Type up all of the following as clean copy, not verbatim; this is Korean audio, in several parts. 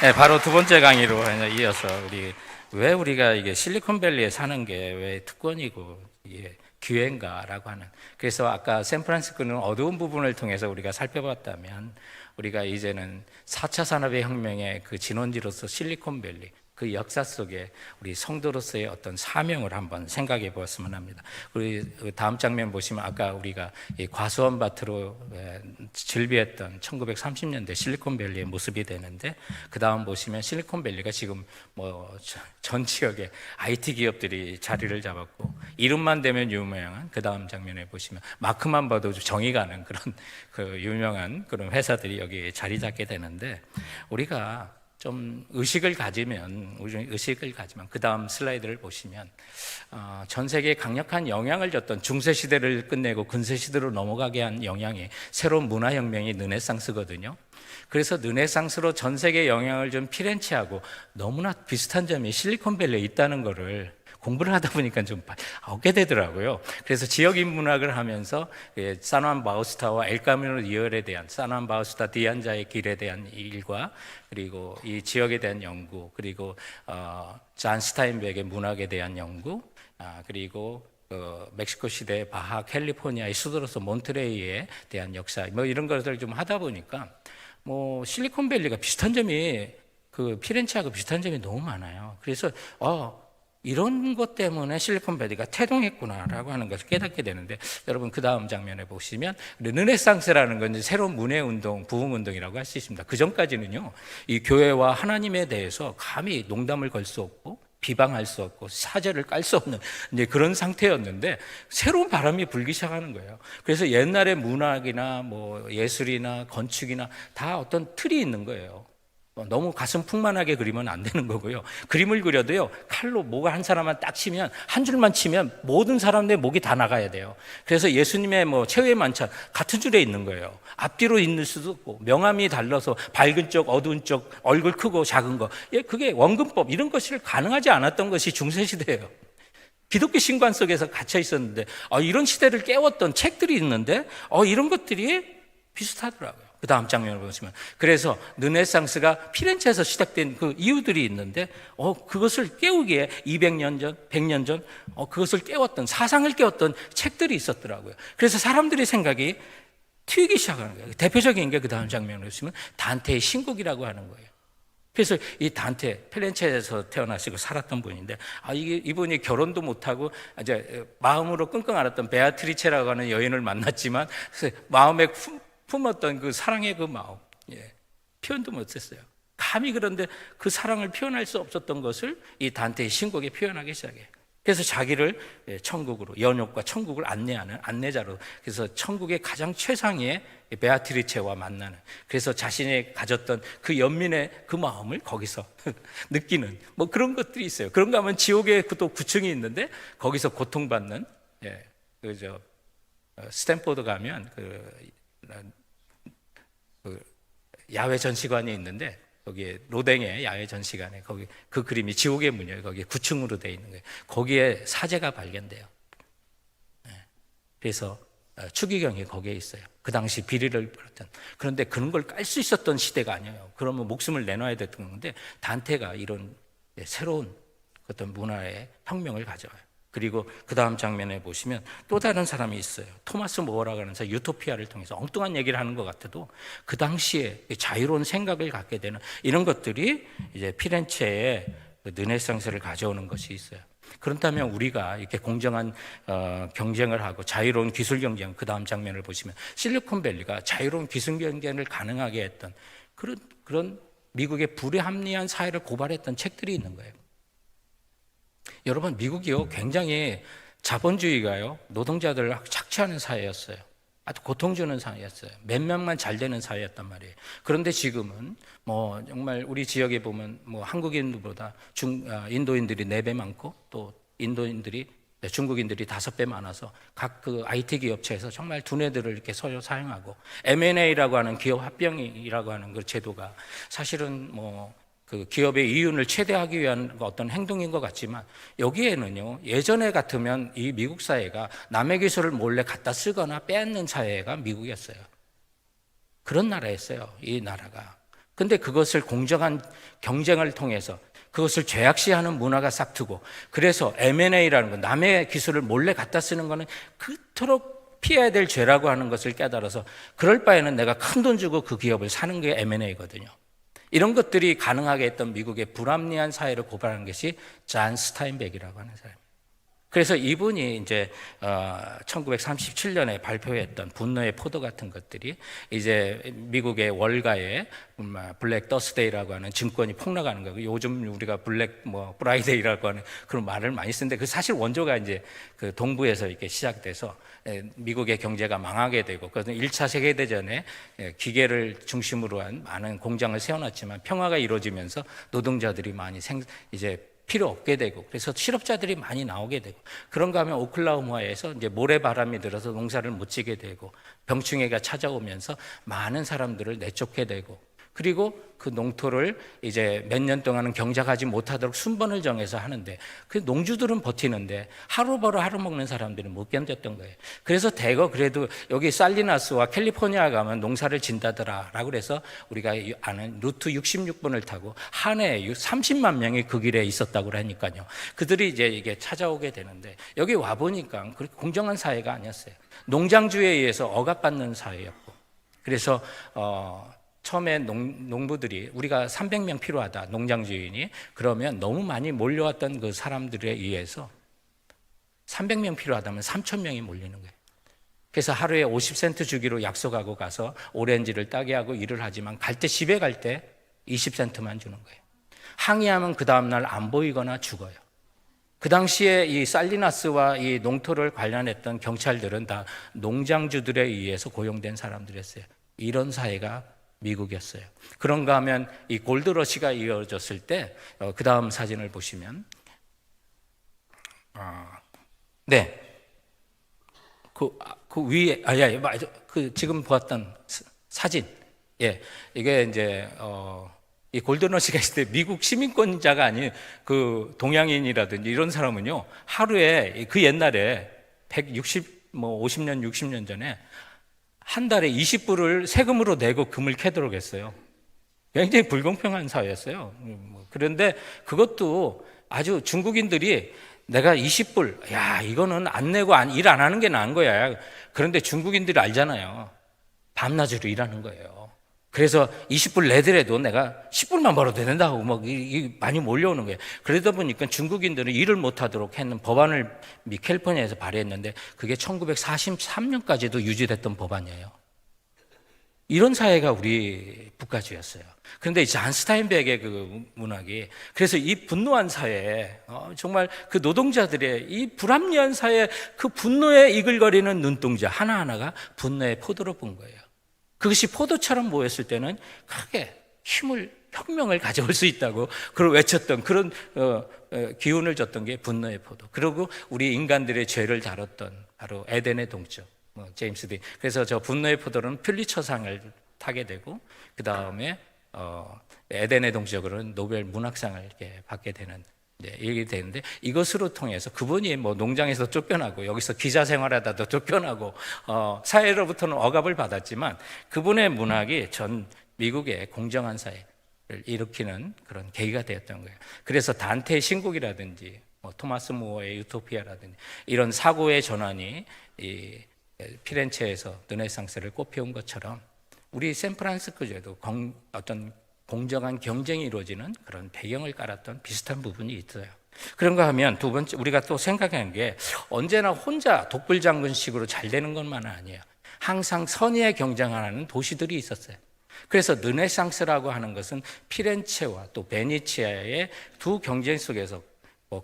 네, 바로 두 번째 강의로 이어서 왜 우리가 이게 실리콘밸리에 사는 게 왜 특권이고 이게 기회인가라고 하는. 그래서 아까 샌프란시스코는 어두운 부분을 통해서 우리가 살펴봤다면 우리가 이제는 4차 산업의 혁명의 그 진원지로서 실리콘밸리 그 역사 속에 우리 성도로서의 어떤 사명을 한번 생각해 보았으면 합니다. 우리 다음 장면 보시면 아까 우리가 이 과수원밭으로 즐비했던 1930년대 실리콘밸리의 모습이 되는데, 그 다음 보시면 실리콘밸리가 지금 뭐 전 지역에 IT 기업들이 자리를 잡았고, 이름만 되면 유명한, 그 다음 장면에 보시면 마크만 봐도 정이 가는 그런 그 유명한 그런 회사들이 여기 자리 잡게 되는데, 우리가 좀 의식을 가지면 그 다음 슬라이드를 보시면 전 세계에 강력한 영향을 줬던 중세 시대를 끝내고 근세 시대로 넘어가게 한 영향이 새로운 문화혁명이 르네상스거든요. 그래서 르네상스로 전 세계에 영향을 준 피렌체하고 너무나 비슷한 점이 실리콘밸리에 있다는 거를 공부를 하다 보니까 좀 얻게 되더라고요. 그래서 지역 인문학을 하면서 사노안 바우스타와 엘카미노 리얼에 대한, 사노안 바우스타 디안자의 길에 대한 일과, 그리고 이 지역에 대한 연구, 그리고 잔 스타인백의 문학에 대한 연구, 그리고 멕시코 시대 바하 캘리포니아의 수도로서 몬트레이에 대한 역사, 뭐 이런 것들을 좀 하다 보니까 뭐 실리콘밸리가 비슷한 점이, 그 피렌체하고 비슷한 점이 너무 많아요. 그래서 이런 것 때문에 실리콘밸리가 태동했구나라고 하는 것을 깨닫게 되는데, 여러분 그 다음 장면에 보시면 르네상스라는 건 이제 새로운 문해운동, 부흥운동이라고 할 수 있습니다. 그 전까지는요, 이 교회와 하나님에 대해서 감히 농담을 걸 수 없고 비방할 수 없고 사죄를 깔 수 없는 이제 그런 상태였는데, 새로운 바람이 불기 시작하는 거예요. 그래서 옛날의 문학이나 뭐 예술이나 건축이나 다 어떤 틀이 있는 거예요. 너무 가슴 풍만하게 그리면 안 되는 거고요. 그림을 그려도요, 칼로 목을 한 사람만 딱 치면, 한 줄만 치면 모든 사람들의 목이 다 나가야 돼요. 그래서 예수님의 뭐 최후의 만찬 같은 줄에 있는 거예요. 앞뒤로 있는 수도 없고, 명암이 달라서 밝은 쪽, 어두운 쪽, 얼굴 크고 작은 거, 그게 원근법, 이런 것이 가능하지 않았던 것이 중세시대예요. 기독교 신관 속에서 갇혀 있었는데, 이런 시대를 깨웠던 책들이 있는데, 이런 것들이 비슷하더라고요. 그 다음 장면을 보시면, 그래서 르네상스가 피렌체에서 시작된 그 이유들이 있는데, 그것을 깨우기에 200년 전, 100년 전, 그것을 깨웠던, 사상을 깨웠던 책들이 있었더라고요. 그래서 사람들의 생각이 튀기 시작하는 거예요. 대표적인 게 그 다음 장면을 보시면 단테의 신곡이라고 하는 거예요. 그래서 이 단테, 피렌체에서 태어나시고 살았던 분인데, 이분이 결혼도 못하고 이제 마음으로 끙끙 앓았던 베아트리체라고 하는 여인을 만났지만, 마음에 품었던 그 사랑의 그 마음, 표현도 못했어요. 감히. 그런데 그 사랑을 표현할 수 없었던 것을 이 단테의 신곡에 표현하기 시작해요. 그래서 자기를 천국으로, 연옥과 천국을 안내하는 안내자로, 그래서 천국의 가장 최상위의 베아트리체와 만나는, 그래서 자신이 가졌던 그 연민의 그 마음을 거기서 느끼는 뭐 그런 것들이 있어요. 그런가 하면 지옥에 또 9층이 있는데 거기서 고통받는, 스탠포드 가면 그 야외 전시관이 있는데, 거기에 로댕의 야외 전시관에 거기 그 그림이 지옥의 문이에요. 거기에 9층으로 되어 있는 거예요. 거기에 사제가 발견돼요. 그래서 추기경이 거기에 있어요. 그 당시 비리를 벌였던. 그런데 그런 걸 깔 수 있었던 시대가 아니에요. 그러면 목숨을 내놔야 됐던 건데, 단테가 이런 새로운 어떤 문화의 혁명을 가져와요. 그리고 그 다음 장면에 보시면 또 다른 사람이 있어요. 토마스 모어라고 하는 사람, 유토피아를 통해서 엉뚱한 얘기를 하는 것 같아도 그 당시에 자유로운 생각을 갖게 되는 이런 것들이 이제 피렌체의 르네상스를 가져오는 것이 있어요. 그렇다면 우리가 이렇게 공정한 경쟁을 하고 자유로운 기술 경쟁, 그 다음 장면을 보시면 실리콘밸리가 자유로운 기술 경쟁을 가능하게 했던 그런 미국의 불합리한 사회를 고발했던 책들이 있는 거예요. 여러분, 미국이요, 굉장히 자본주의가요, 노동자들을 착취하는 사회였어요. 아주 고통 주는 사회였어요. 몇 명만 잘 되는 사회였단 말이에요. 그런데 지금은 뭐 정말 우리 지역에 보면 뭐 한국인보다 인도인들이 4배 많고, 또 중국인들이 5배 많아서 각 그 IT 기업체에서 정말 두뇌들을 이렇게 서로 사용하고, M&A라고 하는 기업 합병이라고 하는 그 제도가 사실은 뭐 그 기업의 이윤을 최대화하기 위한 어떤 행동인 것 같지만, 여기에는요, 예전에 같으면 이 미국 사회가 남의 기술을 몰래 갖다 쓰거나 빼앗는 사회가 미국이었어요. 그런 나라였어요, 이 나라가. 근데 그것을 공정한 경쟁을 통해서 그것을 죄악시하는 문화가 싹트고, 그래서 M&A라는 거, 남의 기술을 몰래 갖다 쓰는 거는 그토록 피해야 될 죄라고 하는 것을 깨달아서, 그럴 바에는 내가 큰 돈 주고 그 기업을 사는 게 M&A거든요. 이런 것들이 가능하게 했던 미국의 불합리한 사회를 고발하는 것이 잔 스타인백이라고 하는 사람입니다. 그래서 이분이 이제 1937년에 발표했던 분노의 포도 같은 것들이 이제 미국의 월가에 블랙 더스데이라고 하는 증권이 폭락하는 거고, 요즘 우리가 블랙 프라이데이라고 하는 그런 말을 많이 쓰는데, 그 사실 원조가 이제 그 동부에서 이렇게 시작돼서 미국의 경제가 망하게 되고, 그래서 1차 세계대전에 기계를 중심으로 한 많은 공장을 세워놨지만 평화가 이루어지면서 노동자들이 많이 이제 필요 없게 되고, 그래서 실업자들이 많이 나오게 되고, 그런가 하면 오클라호마에서 이제 모래바람이 들어서 농사를 못 지게 되고, 병충해가 찾아오면서 많은 사람들을 내쫓게 되고, 그리고 그 농토를 이제 몇 년 동안은 경작하지 못하도록 순번을 정해서 하는데, 그 농주들은 버티는데 하루 벌어 하루 먹는 사람들은 못 견뎠던 거예요. 그래서 대거 그래도 여기 살리나스와 캘리포니아 가면 농사를 진다더라 라고 그래서 우리가 아는 루트 66번을 타고 한 해에 30만 명이 그 길에 있었다고 하니까요, 그들이 이제 이게 찾아오게 되는데, 여기 와보니까 그렇게 공정한 사회가 아니었어요. 농장주에 의해서 억압받는 사회였고, 그래서 처음에 농부들이 우리가 300명 필요하다, 농장주인이. 그러면 너무 많이 몰려왔던 그 사람들에 의해서 300명 필요하다면 3,000명이 몰리는 거예요. 그래서 하루에 50센트 주기로 약속하고 가서 오렌지를 따게 하고 일을 하지만 갈 때, 집에 갈 때 20센트만 주는 거예요. 항의하면 그 다음날 안 보이거나 죽어요. 그 당시에 이 살리나스와 이 농토를 관련했던 경찰들은 다 농장주들에 의해서 고용된 사람들이었어요. 이런 사회가 미국이었어요. 그런가 하면 이 골드러시가 이어졌을 때, 그 다음 사진을 보시면, 네, 그 위에, 그 지금 보았던 사진, 예, 이게 이제 이 골드러시가 있을 때 미국 시민권자가 아닌 그 동양인이라든지 이런 사람은요, 하루에 그 옛날에 50년, 60년 전에 한 달에 20불을 세금으로 내고 금을 캐도록 했어요. 굉장히 불공평한 사회였어요. 그런데 그것도 아주 중국인들이 내가 20불, 야, 이거는 안 내고 일 안 하는 게 나은 거야. 그런데 중국인들이 알잖아요. 밤낮으로 일하는 거예요. 그래서 20불 내더라도 내가 10불만 벌어도 된다고 많이 몰려오는 거예요. 그러다 보니까 중국인들은 일을 못하도록 했는 법안을 캘리포니아에서 발의했는데, 그게 1943년까지도 유지됐던 법안이에요. 이런 사회가 우리 국가주였어요. 그런데 잔 스타인백의 그 문학이, 그래서 이 분노한 사회에 정말 그 노동자들의 이 불합리한 사회에 그 분노에 이글거리는 눈동자 하나하나가 분노의 포도로 본 거예요. 그것이 포도처럼 모였을 때는 크게 혁명을 가져올 수 있다고 그걸 외쳤던, 그런 기운을 줬던 게 분노의 포도. 그리고 우리 인간들의 죄를 다뤘던 바로 에덴의 동쪽, 제임스 딘. 그래서 저 분노의 포도는 퓰리처상을 타게 되고, 그 다음에 에덴의 동쪽으로는 노벨 문학상을 이렇게 받게 되는, 얘기 되는데, 이것으로 통해서 그분이 농장에서 쫓겨나고 여기서 기자 생활하다도 쫓겨나고 사회로부터는 억압을 받았지만, 그분의 문학이 전 미국의 공정한 사회를 일으키는 그런 계기가 되었던 거예요. 그래서 단테의 신곡이라든지 토마스 무어의 유토피아라든지 이런 사고의 전환이 이 피렌체에서 르네상스를 꽃피운 것처럼, 우리 샌프란시스코에도 어떤 공정한 경쟁이 이루어지는 그런 배경을 깔았던 비슷한 부분이 있어요. 그런가 하면 두 번째, 우리가 또 생각하는 게, 언제나 혼자 독불장군식으로 잘 되는 것만은 아니에요. 항상 선의의 경쟁하는 도시들이 있었어요. 그래서 르네상스라고 하는 것은 피렌체와 또 베네치아의 두 경쟁 속에서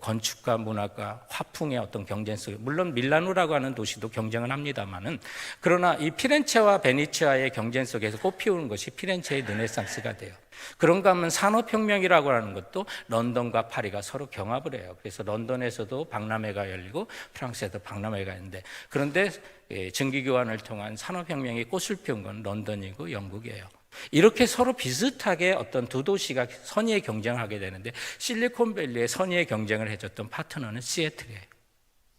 건축과 문화가 화풍의 어떤 경쟁 속에, 물론 밀라노라고 하는 도시도 경쟁을 합니다만은, 그러나 이 피렌체와 베네치아의 경쟁 속에서 꽃피우는 것이 피렌체의 르네상스가 돼요. 그런가 하면 산업혁명이라고 하는 것도 런던과 파리가 서로 경합을 해요. 그래서 런던에서도 박람회가 열리고 프랑스에도 박람회가 있는데, 그런데 증기교환을 통한 산업혁명이 꽃을 피운 건 런던이고 영국이에요. 이렇게 서로 비슷하게 어떤 두 도시가 선의의 경쟁하게 되는데, 실리콘밸리에 선의의 경쟁을 해줬던 파트너는 시애틀이에요.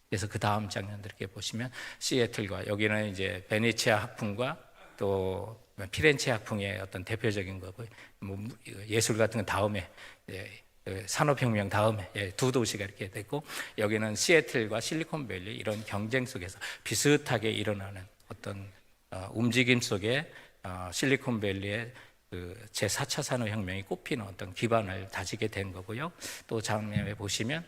그래서 그 다음 장면들 이렇게 보시면, 시애틀과 여기는 이제 베네치아 학풍과 또 피렌체 학풍의 어떤 대표적인 거고, 뭐 예술 같은 건 다음에, 산업혁명 다음에 두 도시가 이렇게 됐고, 여기는 시애틀과 실리콘밸리 이런 경쟁 속에서 비슷하게 일어나는 어떤 움직임 속에 실리콘밸리의 그 제4차 산업혁명이 꼽히는 어떤 기반을 다지게 된 거고요. 또 장면에 보시면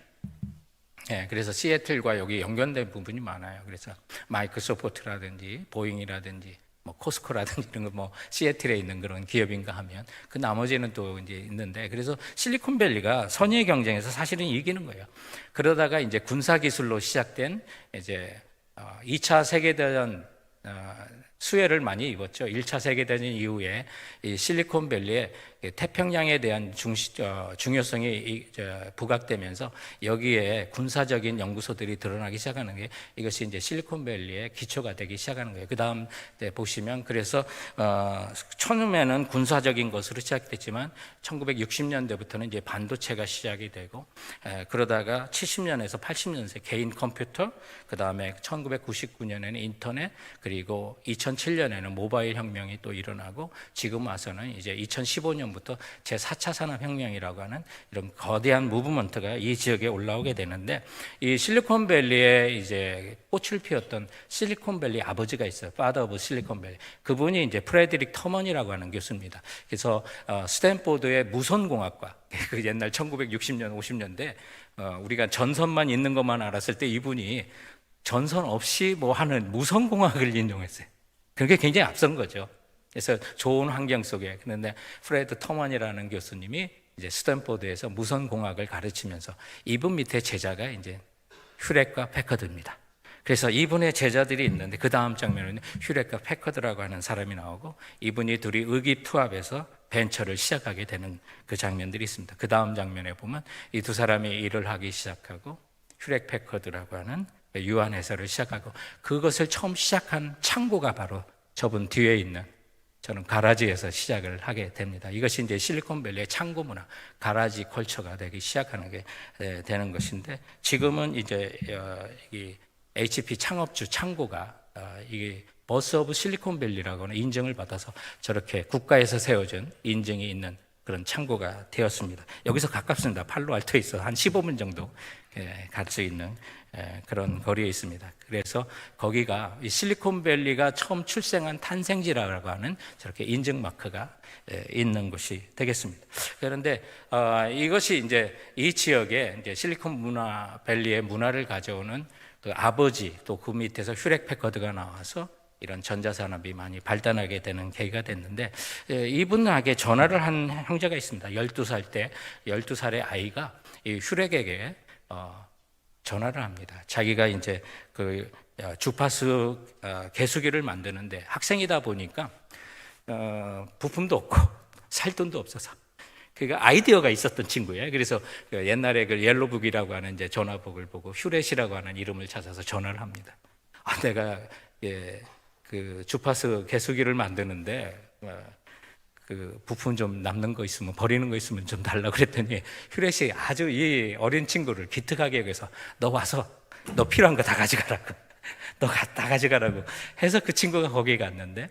그래서 시애틀과 여기 연결된 부분이 많아요. 그래서 마이크로소프트라든지 보잉이라든지 뭐 코스코라든지 이런 거 뭐 시애틀에 있는 그런 기업인가 하면 그 나머지는 또 이제 있는데, 그래서 실리콘밸리가 선의 경쟁에서 사실은 이기는 거예요. 그러다가 이제 군사 기술로 시작된 이제 2차 세계대전 수혜를 많이 입었죠. 1차 세계대전 이후에 이 실리콘밸리의 태평양에 대한 중요성이 부각되면서 여기에 군사적인 연구소들이 드러나기 시작하는 게, 이것이 이제 실리콘밸리의 기초가 되기 시작하는 거예요. 그 다음 보시면, 그래서 처음에는 군사적인 것으로 시작됐지만 1960년대부터는 이제 반도체가 시작이 되고, 그러다가 70년에서 80년대 개인 컴퓨터, 그 다음에 1999년에는 인터넷, 그리고 2007년에는 모바일 혁명이 또 일어나고, 지금 와서는 이제 2015년부터 제4차 산업혁명이라고 하는 이런 거대한 무브먼트가 이 지역에 올라오게 되는데, 이 실리콘밸리에 이제 꽃을 피웠던 실리콘밸리 아버지가 있어요. 파더 오브 실리콘밸리. 그분이 이제 프레드릭 터먼이라고 하는 교수입니다. 그래서 스탠포드의 무선공학과, 그 옛날 1960년, 50년대 우리가 전선만 있는 것만 알았을 때 이분이 전선 없이 뭐 하는 무선공학을 인용했어요. 그게 굉장히 앞선 거죠. 그래서 좋은 환경 속에, 그런데 프레드 터먼이라는 교수님이 이제 스탠포드에서 무선공학을 가르치면서 이분 밑에 제자가 이제 휴렉과 패커드입니다. 그래서 이분의 제자들이 있는데, 그 다음 장면에는 휴렉과 패커드라고 하는 사람이 나오고, 이분이 둘이 의기투합해서 벤처를 시작하게 되는 그 장면들이 있습니다. 그 다음 장면에 보면 이 두 사람이 일을 하기 시작하고, 휴렉 패커드라고 하는 유한 회사를 시작하고, 그것을 처음 시작한 창고가 바로 저분 뒤에 있는 저는 가라지에서 시작을 하게 됩니다. 이것이 이제 실리콘밸리의 창고 문화, 가라지 컬처가 되기 시작하는 게 되는 것인데, 지금은 이제 이 HP 창업주 창고가 이게 버스 오브 실리콘밸리라고 하는 인정을 받아서 저렇게 국가에서 세워준 인증이 있는 그런 창고가 되었습니다. 여기서 가깝습니다. 팔로알토에 있어 한 15분 정도 갈 수 있는 그런 거리에 있습니다. 그래서 거기가 이 실리콘밸리가 처음 출생한 탄생지라고 하는 저렇게 인증 마크가 있는 곳이 되겠습니다. 그런데 이것이 이제 이 지역에 이제 실리콘밸리의 문화를 가져오는 그 아버지, 또 그 밑에서 휴렉 패커드가 나와서 이런 전자산업이 많이 발달하게 되는 계기가 됐는데, 이분에게 전화를 한 형제가 있습니다. 12살 때 12살의 아이가 이 휴렉에게 전화를 합니다. 자기가 이제 그 주파수 개수기를 만드는데 학생이다 보니까 부품도 없고 살 돈도 없어서, 그러니까 아이디어가 있었던 친구예요. 그래서 옛날에 그 옐로북이라고 하는 이제 전화복을 보고 휴렛이라고 하는 이름을 찾아서 전화를 합니다. 내가 그 주파수 개수기를 만드는데 그 부품 좀 남는 거 있으면, 버리는 거 있으면 좀 달라고 그랬더니 휴렛이 아주 이 어린 친구를 기특하게 여기서 너 와서 너 필요한 거 다 가져가라고 너 다 가져가라고 해서 그 친구가 거기에 갔는데,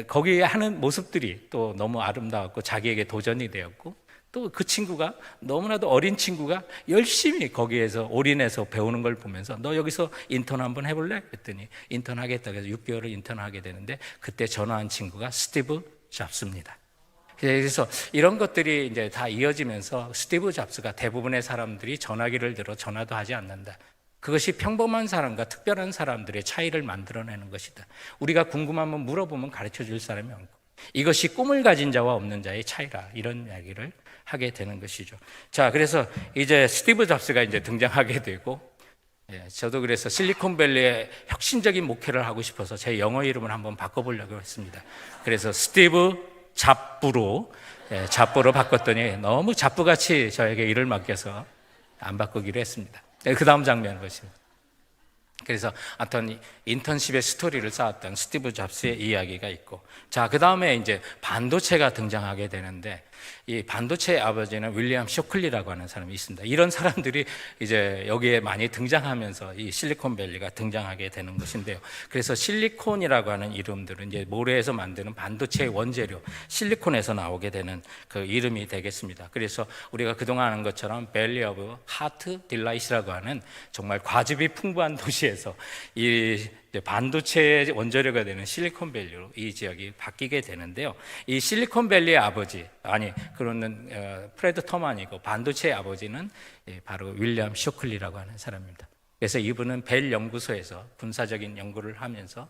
거기 하는 모습들이 또 너무 아름다웠고 자기에게 도전이 되었고, 또 그 친구가 너무나도 어린 친구가 열심히 거기에서 올인해서 배우는 걸 보면서 너 여기서 인턴 한번 해볼래? 그랬더니 인턴 하겠다. 그래서 6개월을 인턴하게 되는데, 그때 전화한 친구가 스티브 잡스입니다. 그래서 이런 것들이 이제 다 이어지면서 스티브 잡스가 대부분의 사람들이 전화기를 들어 전화도 하지 않는다. 그것이 평범한 사람과 특별한 사람들의 차이를 만들어내는 것이다. 우리가 궁금하면 물어보면 가르쳐 줄 사람이 없고, 이것이 꿈을 가진 자와 없는 자의 차이라, 이런 이야기를 하게 되는 것이죠. 자, 그래서 이제 스티브 잡스가 이제 등장하게 되고, 저도 그래서 실리콘밸리의 혁신적인 목회를 하고 싶어서 제 영어 이름을 한번 바꿔보려고 했습니다. 그래서 스티브 잡부로 바꿨더니 너무 잡부같이 저에게 일을 맡겨서 안 바꾸기로 했습니다. 그 다음 장면 보시면, 그래서 어떤 인턴십의 스토리를 쌓았던 스티브 잡스의 이야기가 있고, 자, 그 다음에 이제 반도체가 등장하게 되는데, 이 반도체의 아버지는 윌리엄 쇼클리라고 하는 사람이 있습니다. 이런 사람들이 이제 여기에 많이 등장하면서 이 실리콘밸리가 등장하게 되는 것인데요. 그래서 실리콘이라고 하는 이름들은 이제 모래에서 만드는 반도체의 원재료 실리콘에서 나오게 되는 그 이름이 되겠습니다. 그래서 우리가 그동안 아는 것처럼 밸리 오브 하트 딜라이트라고 하는 정말 과즙이 풍부한 도시에서 이 반도체의 원재료가 되는 실리콘밸리로 이 지역이 바뀌게 되는데요. 이 실리콘밸리의 아버지, 그러는 프레드 터만이고 반도체의 아버지는 바로 윌리엄 쇼클리라고 하는 사람입니다. 그래서 이분은 벨 연구소에서 군사적인 연구를 하면서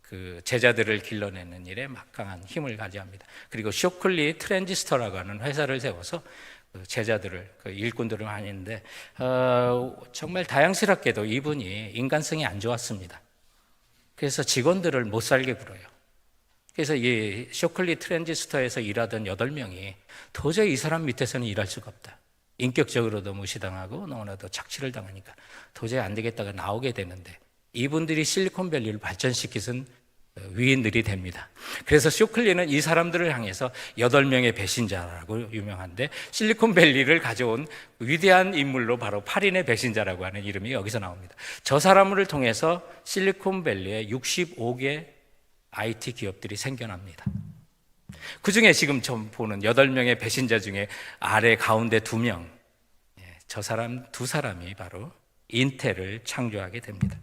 그 제자들을 길러내는 일에 막강한 힘을 가져합니다. 그리고 쇼클리 트랜지스터라고 하는 회사를 세워서 제자들을, 일꾼들을 많이 했는데 정말 다양스럽게도 이분이 인간성이 안 좋았습니다. 그래서 직원들을 못 살게 굴어요. 그래서 이 쇼클리 트랜지스터에서 일하던 8명이 도저히 이 사람 밑에서는 일할 수가 없다. 인격적으로도 무시당하고 너무나도 착취를 당하니까 도저히 안 되겠다가 나오게 되는데, 이분들이 실리콘밸리를 발전시키신 위인들이 됩니다. 그래서 쇼클리는 이 사람들을 향해서 8명의 배신자라고 유명한데, 실리콘밸리를 가져온 위대한 인물로 바로 8인의 배신자라고 하는 이름이 여기서 나옵니다. 저 사람을 통해서 실리콘밸리에 65개 IT 기업들이 생겨납니다. 그 중에 지금 좀 보는 8명의 배신자 중에 아래 가운데 2명, 저 사람 2사람이 바로 인텔을 창조하게 됩니다.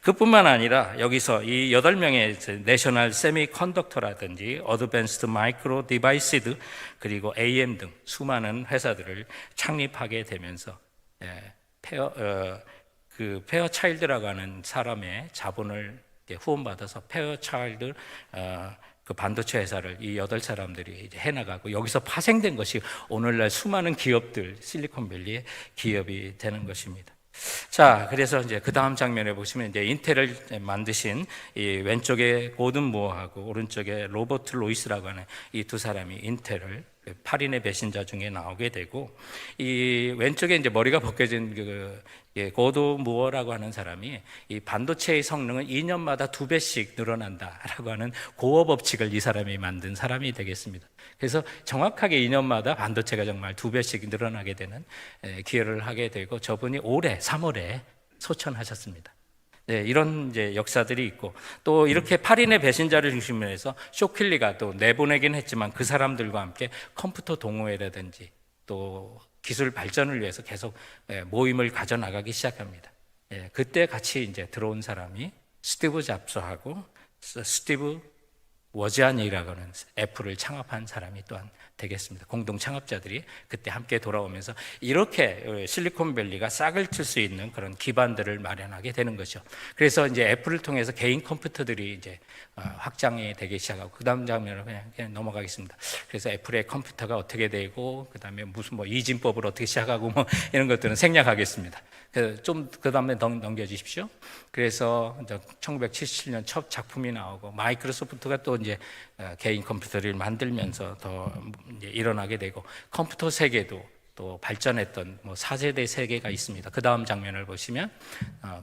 그뿐만 아니라 여기서 이 8명의 내셔널 세미컨덕터라든지 어드밴스드 마이크로 디바이스드 그리고 AM 등 수많은 회사들을 창립하게 되면서 페어차일드라고 하는 사람의 자본을 후원받아서 페어차일드 그 반도체 회사를 이 8사람들이 이제 해나가고, 여기서 파생된 것이 오늘날 수많은 기업들, 실리콘밸리의 기업이 되는 것입니다. 자, 그래서 이제 그 다음 장면에 보시면 이제 인텔을 만드신 이 왼쪽에 고든 무어하고 오른쪽에 로버트 로이스라고 하는 이 2사람이 인텔을 8인의 배신자 중에 나오게 되고, 이 왼쪽에 이제 머리가 벗겨진 고든 무어라고 하는 사람이 이 반도체의 성능은 2년마다 2배씩 늘어난다라고 하는 고어 법칙을 이 사람이 만든 사람이 되겠습니다. 그래서 정확하게 2년마다 반도체가 정말 2배씩 늘어나게 되는 기여를 하게 되고, 저분이 올해 3월에 소천하셨습니다. 네, 이런 이제 역사들이 있고, 또 이렇게 8인의 배신자를 중심으로 해서 쇼클리가 또 내보내긴 했지만 그 사람들과 함께 컴퓨터 동호회라든지 또 기술 발전을 위해서 계속 모임을 가져나가기 시작합니다. 그때 같이 이제 들어온 사람이 스티브 잡스하고 스티브 워지아니라고 하는 애플을 창업한 사람이 또한 되겠습니다. 공동 창업자들이 그때 함께 돌아오면서 이렇게 실리콘밸리가 싹을 칠 수 있는 그런 기반들을 마련하게 되는 거죠. 그래서 이제 애플을 통해서 개인 컴퓨터들이 이제 확장이 되기 시작하고, 그 다음 장면으로 그냥 넘어가겠습니다. 그래서 애플의 컴퓨터가 어떻게 되고, 그 다음에 무슨 이진법을 어떻게 시작하고 이런 것들은 생략하겠습니다. 좀 그 다음에 넘겨주십시오. 그래서 1977년 첫 작품이 나오고, 마이크로소프트가 또 이제 개인 컴퓨터를 만들면서 더 이제 일어나게 되고, 컴퓨터 세계도 또 발전했던 4세대 세계가 있습니다. 그 다음 장면을 보시면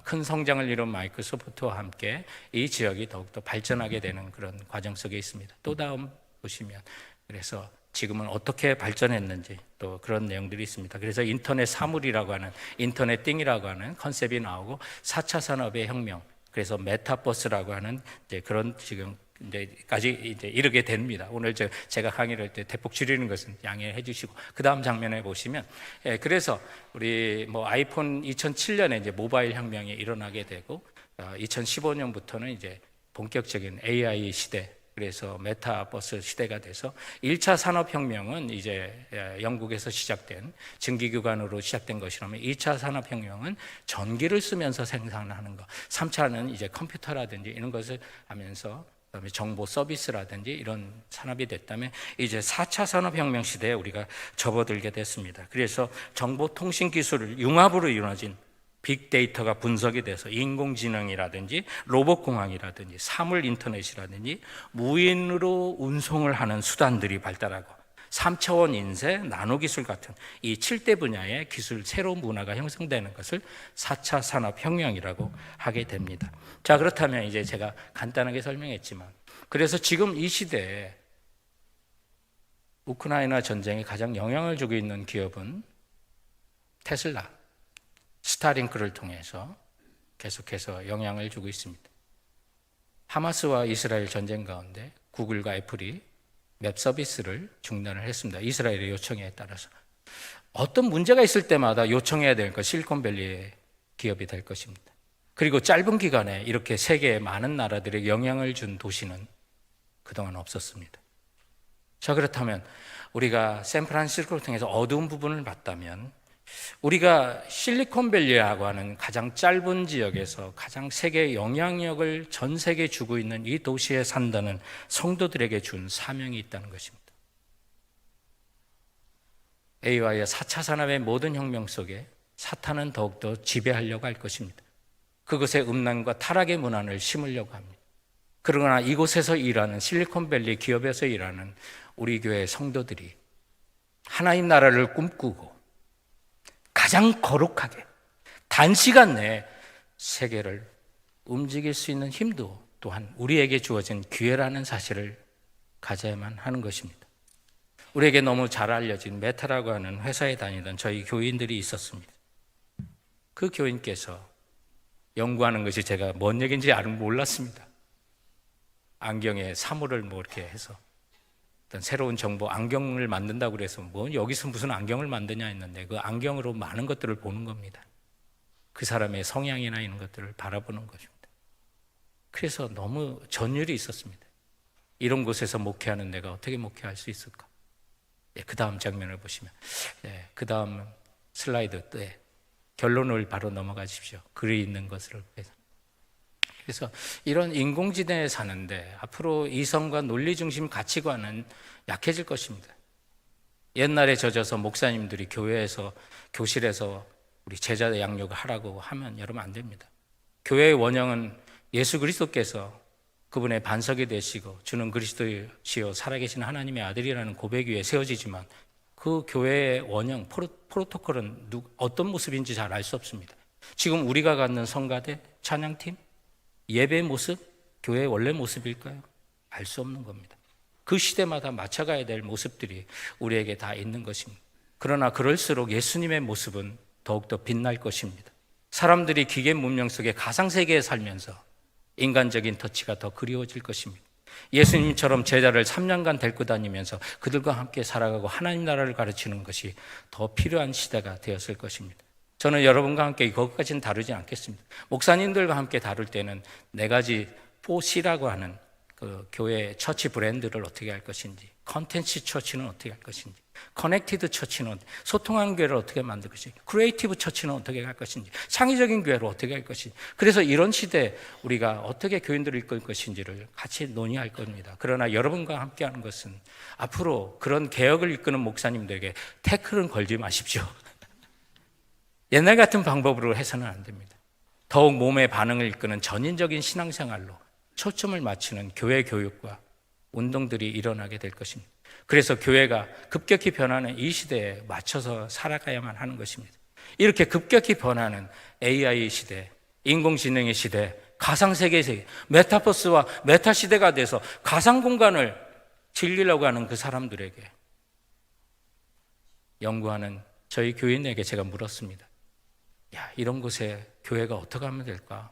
큰 성장을 이룬 마이크로소프트와 함께 이 지역이 더욱더 발전하게 되는 그런 과정 속에 있습니다. 또 다음 보시면, 그래서 지금은 어떻게 발전했는지 또 그런 내용들이 있습니다. 그래서 인터넷 사물이라고 하는, 인터넷 띵이라고 하는 컨셉이 나오고, 4차 산업의 혁명, 그래서 메타버스라고 하는 이제 그런 지금 이제까지 이제 이르게 됩니다. 오늘 제가 강의를 할 때 대폭 줄이는 것은 양해해 주시고, 그 다음 장면에 보시면, 그래서 우리 아이폰 2007년에 이제 모바일 혁명이 일어나게 되고, 2015년부터는 이제 본격적인 AI 시대, 그래서 메타버스 시대가 돼서 1차 산업혁명은 이제 영국에서 시작된 증기기관으로 시작된 것이라면, 2차 산업혁명은 전기를 쓰면서 생산하는 것, 3차는 이제 컴퓨터라든지 이런 것을 하면서 그다음에 정보 서비스라든지 이런 산업이 됐다면, 이제 4차 산업혁명 시대에 우리가 접어들게 됐습니다. 그래서 정보통신 기술을 융합으로 이루어진 빅데이터가 분석이 돼서 인공지능이라든지 로봇공학이라든지 사물 인터넷이라든지 무인으로 운송을 하는 수단들이 발달하고, 3차원 인쇄, 나노기술 같은 이 7대 분야의 기술 새로운 문화가 형성되는 것을 4차 산업혁명이라고 하게 됩니다. 자, 그렇다면 이제 제가 간단하게 설명했지만, 그래서 지금 이 시대에 우크라이나 전쟁에 가장 영향을 주고 있는 기업은 테슬라, 스타링크를 통해서 계속해서 영향을 주고 있습니다. 하마스와 이스라엘 전쟁 가운데 구글과 애플이 맵 서비스를 중단을 했습니다. 이스라엘의 요청에 따라서. 어떤 문제가 있을 때마다 요청해야 될 것, 실리콘밸리의 기업이 될 것입니다. 그리고 짧은 기간에 이렇게 세계의 많은 나라들에 영향을 준 도시는 그동안 없었습니다. 자, 그렇다면 우리가 샌프란시스코를 통해서 어두운 부분을 봤다면, 우리가 실리콘밸리라고 하는 가장 짧은 지역에서 가장 세계의 영향력을 전 세계에 주고 있는 이 도시에 산다는 성도들에게 준 사명이 있다는 것입니다. AI의 4차 산업의 모든 혁명 속에 사탄은 더욱더 지배하려고 할 것입니다. 그것의 음란과 타락의 문화를 심으려고 합니다. 그러나 이곳에서 일하는, 실리콘밸리 기업에서 일하는 우리 교회 성도들이 하나님 나라를 꿈꾸고 가장 거룩하게 단시간 내에 세계를 움직일 수 있는 힘도 또한 우리에게 주어진 기회라는 사실을 가져야만 하는 것입니다. 우리에게 너무 잘 알려진 메타라고 하는 회사에 다니던 저희 교인들이 있었습니다. 그 교인께서 연구하는 것이 제가 뭔 얘기인지 몰랐습니다. 안경에 사물을 이렇게 해서 어떤 새로운 정보, 안경을 만든다고 그래서 여기서 무슨 안경을 만드냐 했는데 그 안경으로 많은 것들을 보는 겁니다. 그 사람의 성향이나 이런 것들을 바라보는 것입니다. 그래서 너무 전율이 있었습니다. 이런 곳에서 목회하는 내가 어떻게 목회할 수 있을까? 그 다음 장면을 보시면, 그 다음 슬라이드 때 결론을 바로 넘어가십시오. 글이 있는 것을 위해서. 그래서 이런 인공지능에 사는데 앞으로 이성과 논리 중심 가치관은 약해질 것입니다. 옛날에 젖어서 목사님들이 교회에서, 교실에서 우리 제자 양육을 하라고 하면 여러분 안 됩니다. 교회의 원형은 예수 그리스도께서 그분의 반석이 되시고 주는 그리스도시요 살아계신 하나님의 아들이라는 고백 위에 세워지지만 그 교회의 원형, 프로토콜은 어떤 모습인지 잘 알 수 없습니다. 지금 우리가 갖는 성가대, 찬양팀, 예배의 모습, 교회의 원래 모습일까요? 알 수 없는 겁니다. 그 시대마다 맞춰가야 될 모습들이 우리에게 다 있는 것입니다. 그러나 그럴수록 예수님의 모습은 더욱더 빛날 것입니다. 사람들이 기계 문명 속의 가상세계에 살면서 인간적인 터치가 더 그리워질 것입니다. 예수님처럼 제자를 3년간 데리고 다니면서 그들과 함께 살아가고 하나님 나라를 가르치는 것이 더 필요한 시대가 되었을 것입니다. 저는 여러분과 함께 그것까지는 다루지 않겠습니다. 목사님들과 함께 다룰 때는 4가지 4C라고 하는 그 교회 처치 브랜드를 어떻게 할 것인지, 컨텐츠 처치는 어떻게 할 것인지, 커넥티드 처치는 소통하는 교회를 어떻게 만들 것인지, 크리에이티브 처치는 어떻게 할 것인지, 창의적인 교회를 어떻게 할 것인지. 그래서 이런 시대에 우리가 어떻게 교인들을 이끌 것인지를 같이 논의할 겁니다. 그러나 여러분과 함께하는 것은 앞으로 그런 개혁을 이끄는 목사님들에게 태클은 걸지 마십시오. 옛날 같은 방법으로 해서는 안 됩니다. 더욱 몸의 반응을 이끄는 전인적인 신앙생활로 초점을 맞추는 교회 교육과 운동들이 일어나게 될 것입니다. 그래서 교회가 급격히 변하는 이 시대에 맞춰서 살아가야만 하는 것입니다. 이렇게 급격히 변하는 AI 시대, 인공지능의 시대, 가상세계 세계, 메타버스와 메타 시대가 돼서 가상 공간을 즐기려고 하는 그 사람들에게 연구하는 저희 교인에게 제가 물었습니다. 이런 곳에 교회가 어떻게 하면 될까?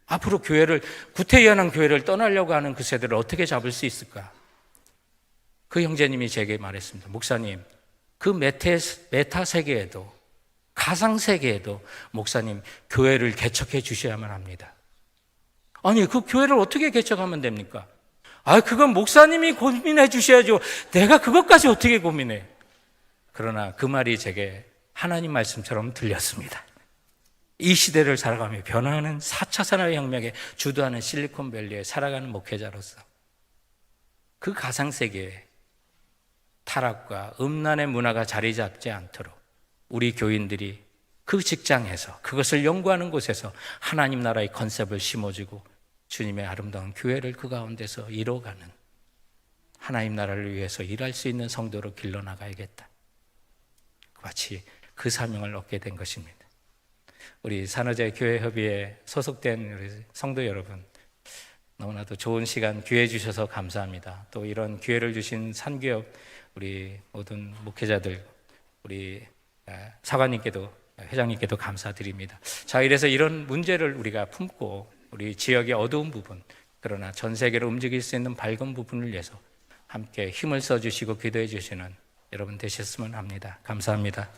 앞으로 교회를, 구태의연한 교회를 떠나려고 하는 그 세대를 어떻게 잡을 수 있을까? 그 형제님이 제게 말했습니다. 목사님, 그 메타 세계에도, 가상 세계에도 목사님 교회를 개척해 주셔야만 합니다. 아니, 그 교회를 어떻게 개척하면 됩니까? 그건 목사님이 고민해 주셔야죠. 내가 그것까지 어떻게 고민해? 그러나 그 말이 제게 하나님 말씀처럼 들렸습니다. 이 시대를 살아가며 변화하는 4차 산업혁명에 주도하는 실리콘밸리에 살아가는 목회자로서 그 가상세계에 타락과 음란의 문화가 자리 잡지 않도록 우리 교인들이 그 직장에서, 그것을 연구하는 곳에서 하나님 나라의 컨셉을 심어주고 주님의 아름다운 교회를 그 가운데서 이뤄가는, 하나님 나라를 위해서 일할 수 있는 성도로 길러나가야겠다. 마치 그 사명을 얻게 된 것입니다. 우리 산호제 교회협의회에 소속된 우리 성도 여러분, 너무나도 좋은 시간 기회 주셔서 감사합니다. 또 이런 기회를 주신 산교협 우리 모든 목회자들, 우리 사관님께도 회장님께도 감사드립니다. 자, 이래서 이런 문제를 우리가 품고 우리 지역의 어두운 부분, 그러나 전 세계를 움직일 수 있는 밝은 부분을 위해서 함께 힘을 써주시고 기도해 주시는 여러분 되셨으면 합니다. 감사합니다.